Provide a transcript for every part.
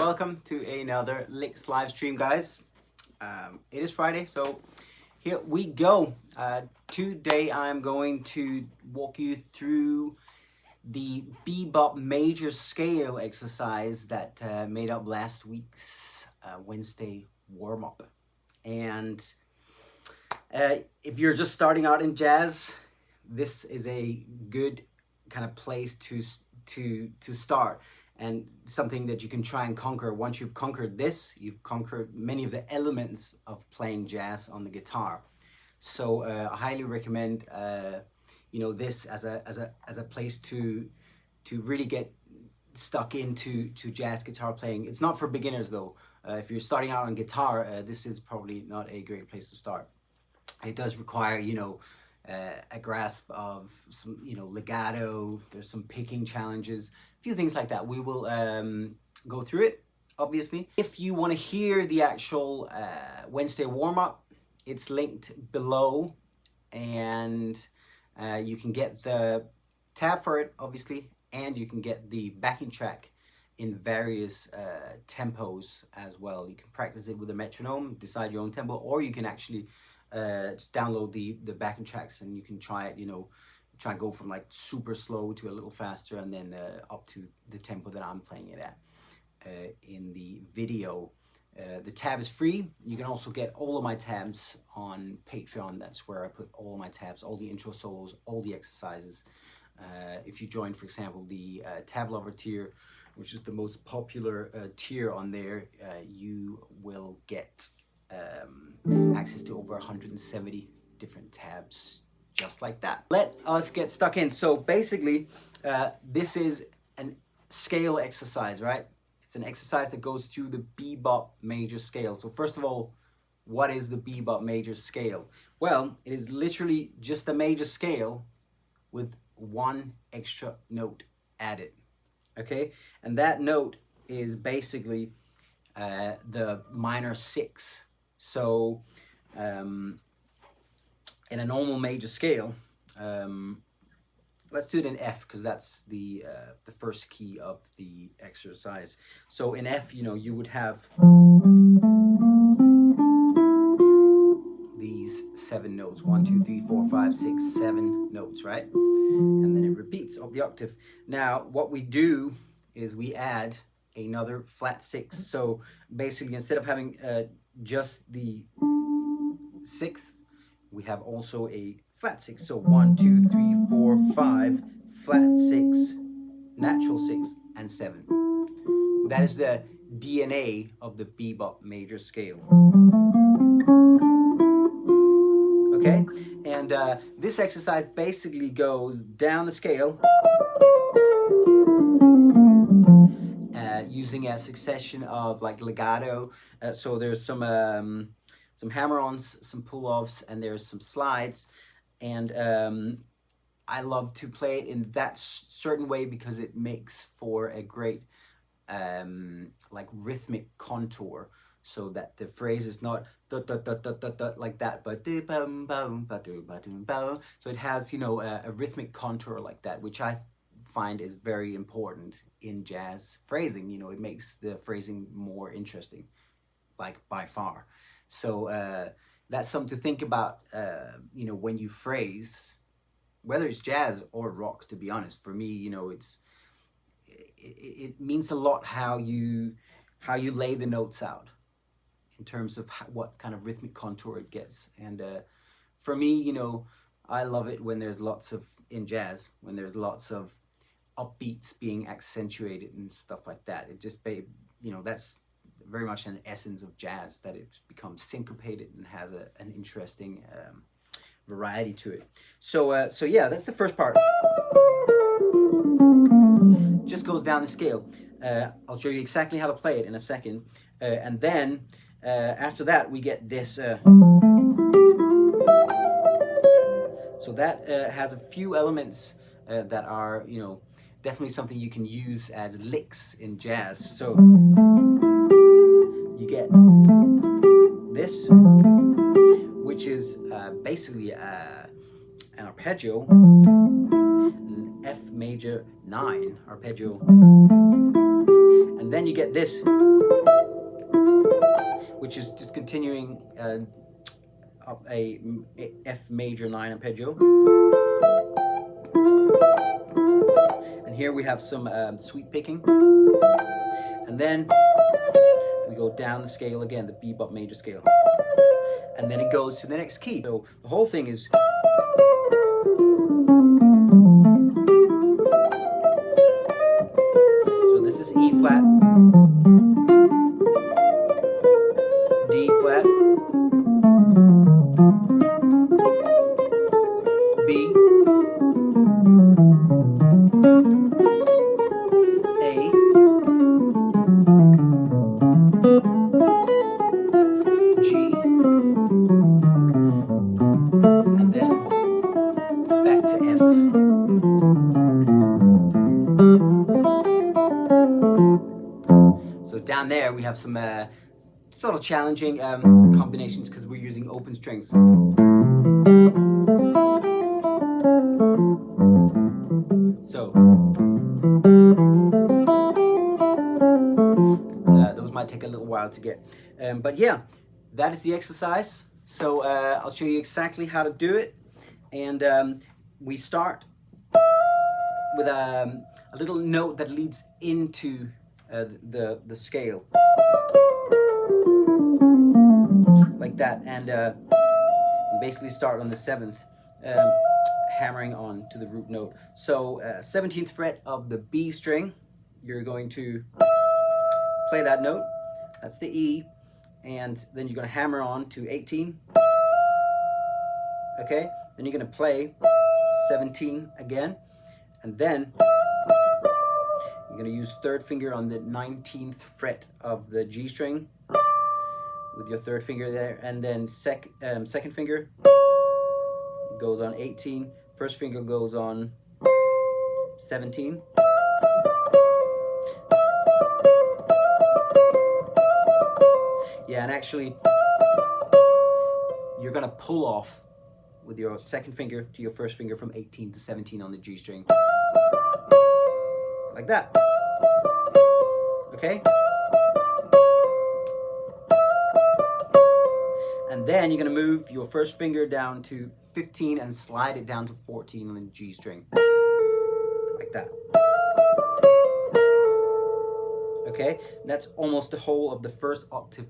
welcome to another Licks live stream, guys. It is Friday, so here we go. Today I'm going to walk you through the Bebop major scale exercise that made up last week's Wednesday warm-up. And if you're just starting out in jazz, this is a good kind of place to start, and something that you can try and conquer. Once you've conquered this, you've conquered many of the elements of playing jazz on the guitar. So I highly recommend this as a place to really get stuck into jazz guitar playing. It's not for beginners though. If you're starting out on guitar, this is probably not a great place to start. It does require a grasp of some legato. There's some picking challenges, a few things like that. We will go through it, obviously. If you want to hear the actual Wednesday warm-up, it's linked below, and you can get the tab for it, obviously, and you can get the backing track in various tempos as well. You can practice it with a metronome, decide your own tempo, or you can actually just download the backing tracks, and you can try it, try and go from like super slow to a little faster, and then up to the tempo that I'm playing it at in the video. The tab is free. You can also get all of my tabs on Patreon. That's where I put all of my tabs, all the intro solos, all the exercises. If you join, for example, the tab lover tier, which is the most popular tier on there, you will get access to over 170 different tabs just like that. Let us get stuck in. So basically, this is an scale exercise, right? It's an exercise that goes through the Bebop major scale. So first of all, what is the Bebop major scale? Well, it is literally just a major scale with one extra note added, okay? And that note is basically the minor 6. So in a normal major scale, let's do it in F, because that's the first key of the exercise. So in F, you would have these 7 notes. 1, 2, 3, 4, 5, 6, 7 notes, right? And then it repeats of the octave. Now, what we do is we add another flat 6. So basically, instead of having just the 6th, we have also a flat 6. So 1, 2, 3, 4, 5, flat 6, natural 6, and 7. That is the DNA of the Bebop major scale. Okay, and this exercise basically goes down the scale using a succession of like legato. So there's some hammer-ons, some pull-offs, and there's some slides. And I love to play it in that certain way because it makes for a great like rhythmic contour, so that the phrase is not dot, dot, dot, dot, dot, dot, like that, but so it has a rhythmic contour like that, which I find is very important in jazz phrasing. It makes the phrasing more interesting, like by far. So that's something to think about, when you phrase, whether it's jazz or rock. To be honest, for me, it means a lot how you lay the notes out in terms of what kind of rhythmic contour it gets. And for me, I love it when there's lots of, in jazz, when there's lots of upbeats being accentuated and stuff like that. It just, that's very much an essence of jazz, that it becomes syncopated and has an interesting variety to it. So yeah, that's the first part. Just goes down the scale. I'll show you exactly how to play it in a second. And then after that, we get this. So that has a few elements that are, definitely something you can use as licks in jazz. So you get this, which is basically an arpeggio, an F major 9 arpeggio. And then you get this, which is just continuing up a F major 9 arpeggio. And here we have some sweep picking. And then we go down the scale again, the bebop major scale. And then it goes to the next key. So the whole thing is this is E flat, D flat, B, A, G, and then back to F. So down there we have some sort of challenging combinations because we're using open strings. So those might take a little while to get. But yeah, that is the exercise. So I'll show you exactly how to do it. And we start with a little note that leads into the scale, like that, and we basically start on the 7th, hammering on to the root note. So 17th fret of the B string, you're going to play that note, that's the E, and then you're going to hammer on to 18, okay, then you're going to play 17 again, and then you're going to use 3rd finger on the 19th fret of the G string with your 3rd finger there, and then second finger goes on 18, 1st finger goes on 17. Yeah, and actually you're going to pull off with your 2nd finger to your 1st finger from 18 to 17 on the G string. Like that. Okay? And then you're going to move your 1st finger down to 15 and slide it down to 14 on the G string. Like that. Okay? That's almost the whole of the 1st octave,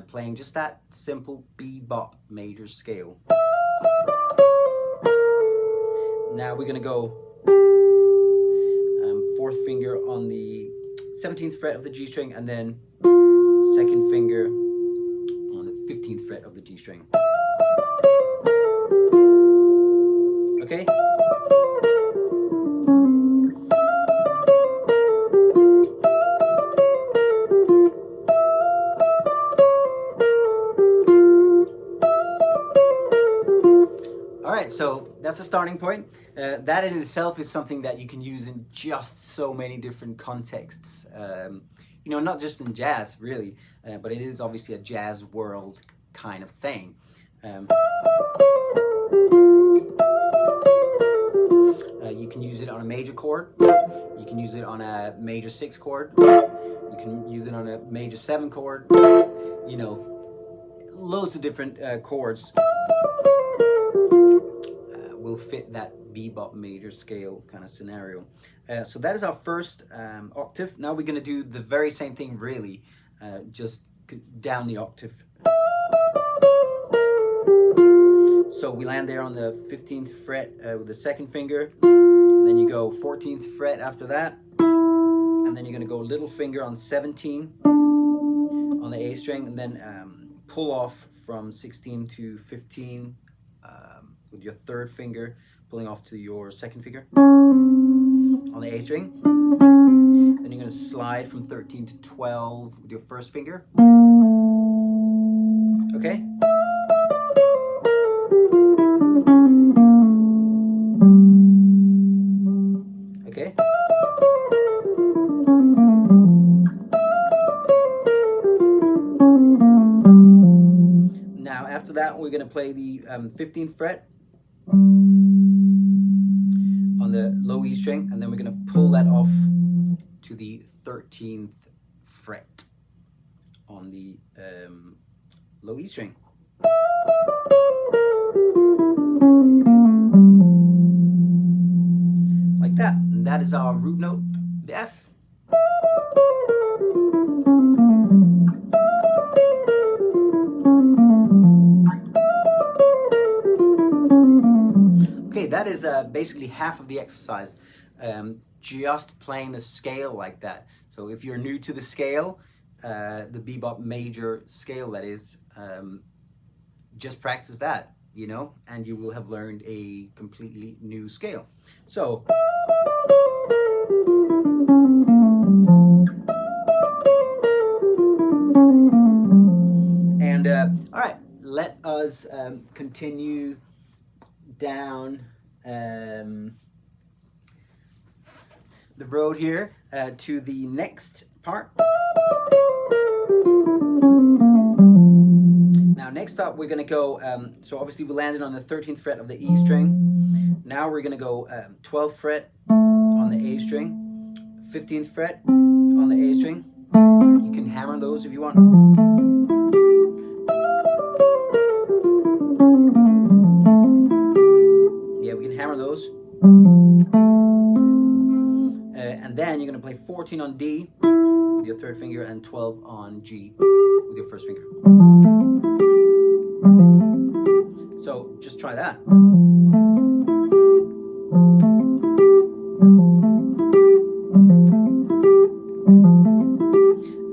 playing just that simple bebop major scale. Now we're going to go 4th finger on the 17th fret of the G string, and then 2nd finger on the 15th fret of the G string. Okay? Alright, so that's the starting point. That in itself is something that you can use in just so many different contexts. You know, not just in jazz, really, but it is obviously a jazz world kind of thing. You can use it on a major chord. You can use it on a major 6 chord. You can use it on a major 7 chord. You know, loads of different chords will fit that bebop major scale kind of scenario. So that is our first octave. Now we're going to do the very same thing, really, just down the octave. So we land there on the 15th fret with the 2nd finger, and then you go 14th fret after that, and then you're going to go little finger on 17 on the A string, and then pull off from 16 to 15 with your 3rd finger, pulling off to your 2nd finger on the A string. Then you're going to slide from 13 to 12 with your 1st finger. Okay? Okay? Now after that we're going to play the 15th fret on on the low E string, and then we're going to pull that off to the 13th fret on the low E string. Like that. And that is our root note, the F. Okay, that is basically half of the exercise. Just playing the scale like that. So if you're new to the scale, the bebop major scale that is, just practice that, you know, and you will have learned a completely new scale. So and all right, let us continue down the road here to the next part. Now next up we're going to go, so obviously we landed on the 13th fret of the E string. Now we're going to go 12th fret on the A string, 15th fret on the A string. You can hammer those if you want. Yeah, we can hammer those. And then you're going to play 14 on D with your third finger and 12 on G with your first finger. So just try that.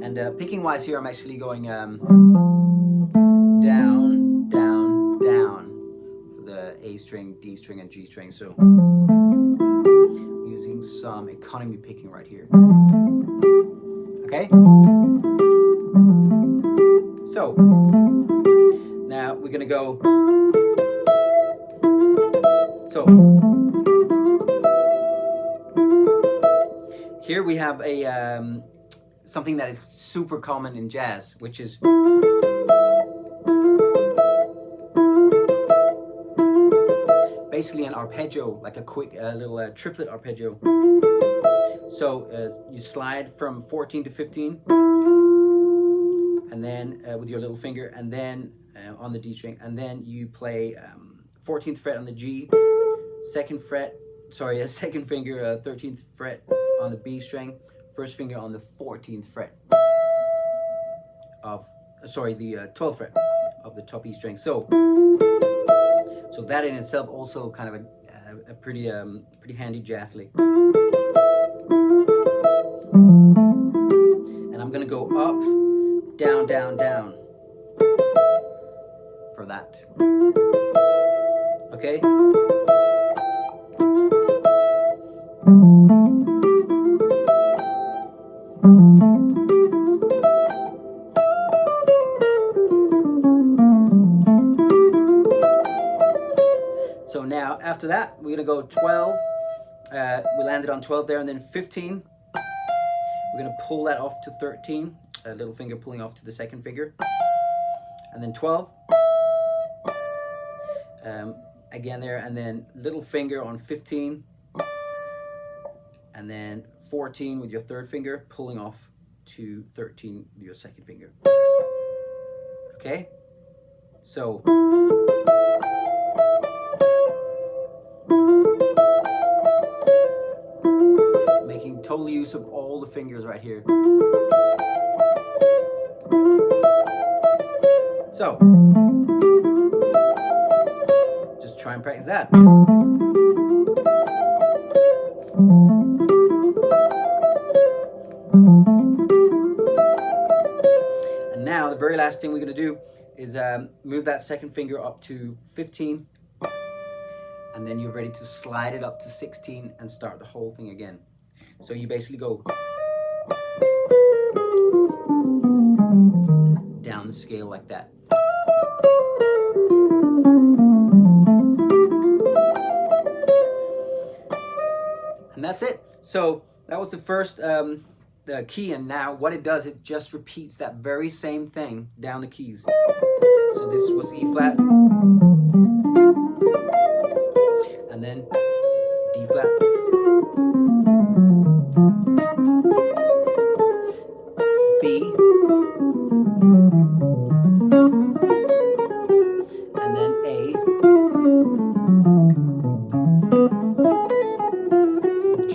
And picking wise here, I'm actually going down, down, down for the A string, D string, and G string. So using some economy picking right here. Okay? So now we're gonna go. So here we have a something that is super common in jazz, which is basically an arpeggio, like a quick little triplet arpeggio. So you slide from 14 to 15, and then with your little finger, and then on the D string, and then you play 14th fret on the G, second finger, 13th fret on the B string, first finger on the 14th fret of, the 12th fret of the top E string. So that in itself also kind of a pretty handy jazz lick. And I'm gonna go up, down, down, down for that. Okay? So now after that, we're gonna go 12. We landed on 12 there, and then 15. We're gonna pull that off to 13. Little finger pulling off to the second finger, and then 12. Again there, and then little finger on 15, and then 14 with your third finger, pulling off to 13 with your second finger. Okay? So making total use of all the fingers right here. So just try and practice that. And now the very last thing we're going to do is move that second finger up to 15, and then you're ready to slide it up to 16 and start the whole thing again. So you basically go down the scale like that. And that's it. So that was the first the key, and now what it does, it just repeats that very same thing down the keys. So this was E flat, and then D E flat, B, and then A, G,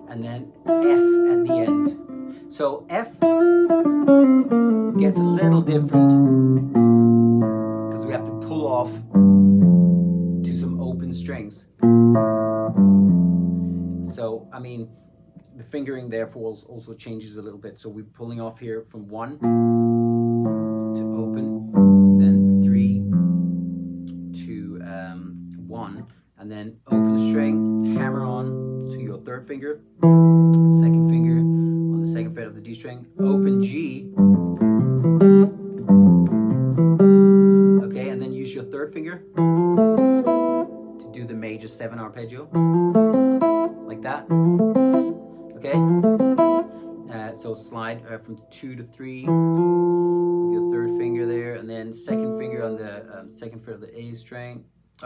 and then F at the end. So F gets a little different because we have to pull off to some open strings. So, I mean, the fingering therefore also changes a little bit. So we're pulling off here from 1 to open, then 3 to 1, and then open string, hammer on to your third finger, second finger on the second fret of the D string, open G, okay, and then use your third finger to do the major 7 arpeggio, like that, okay? So slide from 2 to 3 with your third finger there, and then second finger on the second fret of the A string.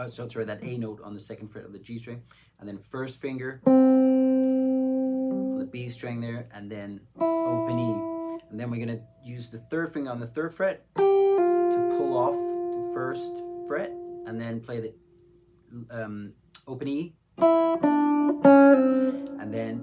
Sorry, that A note on the second fret of the G string, and then first finger on the B string there, and then open E. And then we're gonna use the third finger on the third fret to pull off to first fret, and then play the open E, and then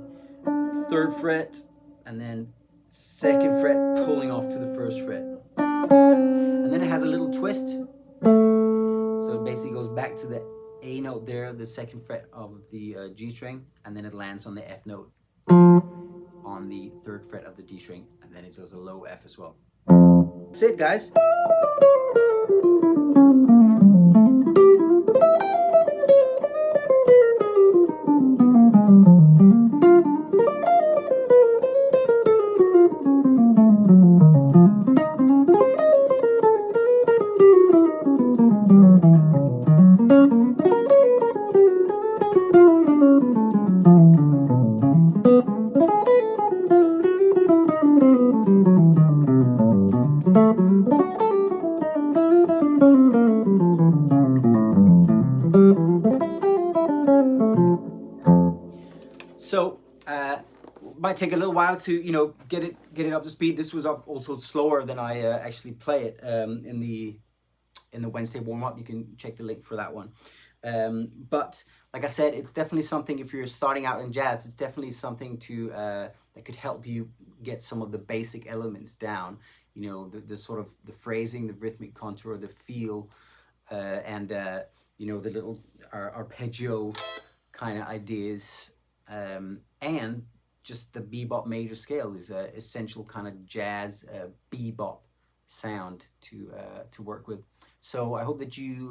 third fret, and then second fret pulling off to the first fret. And then it has a little twist. So it basically goes back to the A note there, the second fret of the G string, and then it lands on the F note on the third fret of the D string, and then it does a low F as well. That's it, guys. So might take a little while to get it up to speed. This was also slower than I actually play it in the Wednesday warm-up. You can check the link for that one. But like I said, it's definitely something, if you're starting out in jazz, it's definitely something to that could help you get some of the basic elements down. The sort of the phrasing, the rhythmic contour, the feel, and the little arpeggio kind of ideas, and just the bebop major scale is an essential kind of jazz bebop sound to work with. So I hope that you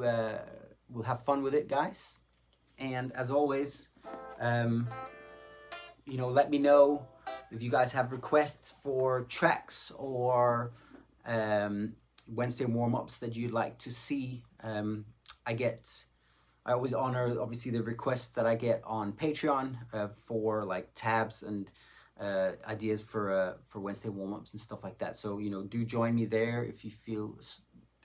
will have fun with it, guys. And as always, let me know if you guys have requests for tracks or Wednesday warm-ups that you'd like to see. I always honor, obviously, the requests that I get on Patreon for like tabs and ideas for Wednesday warm-ups and stuff like that. So, do join me there if you feel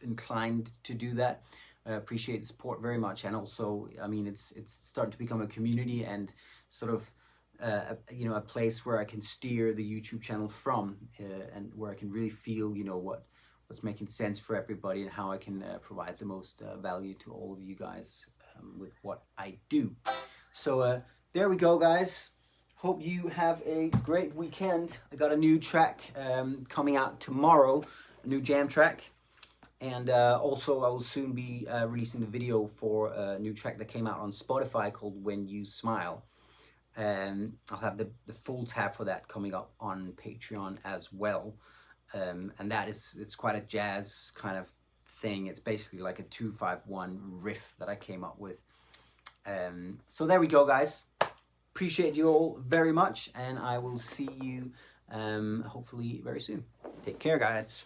inclined to do that. I appreciate the support very much. And also, I mean, it's starting to become a community and sort of a place where I can steer the YouTube channel from, and where I can really feel what's making sense for everybody and how I can provide the most value to all of you guys with what I do. So there we go, guys. Hope you have a great weekend. I got a new track coming out tomorrow, a new jam track. And also I will soon be releasing the video for a new track that came out on Spotify called When You Smile. And I'll have the full tab for that coming up on Patreon as well. And it's quite a jazz kind of thing. It's basically like a 2-5-1 riff that I came up with. So there we go, guys. Appreciate you all very much, and I will see you hopefully very soon. Take care, guys.